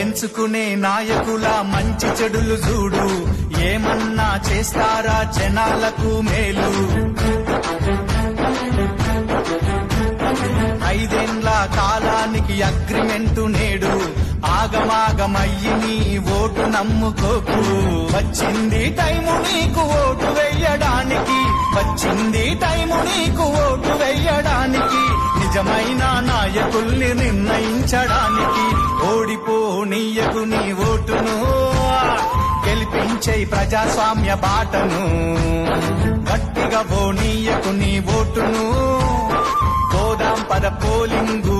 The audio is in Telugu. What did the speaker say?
ఎంచుకునే నాయకుల మంచి చెడులు చూడు, ఏమన్నా చేస్తారా జనాలకు మేలు. 5 ఏళ్ల కాలానికి అగ్రిమెంటు నేడు, ఆగమాగమయ్యి నీ ఓటు నమ్ముకోకు. వచ్చింది టైము నీకు ఓటు వెయ్యడానికి, వచ్చింది టైము నీకు ఓటు వెయ్యడానికి, నిజమైన నాయకుల్ని నిర్ణయించడానికి. ఓడిపోనీయకు నీ ఓటును, గెలిపించే ప్రజాస్వామ్య బాటను. గట్టిగా పోనీయకు నీ ఓటును, పోదాం పద పోలింగు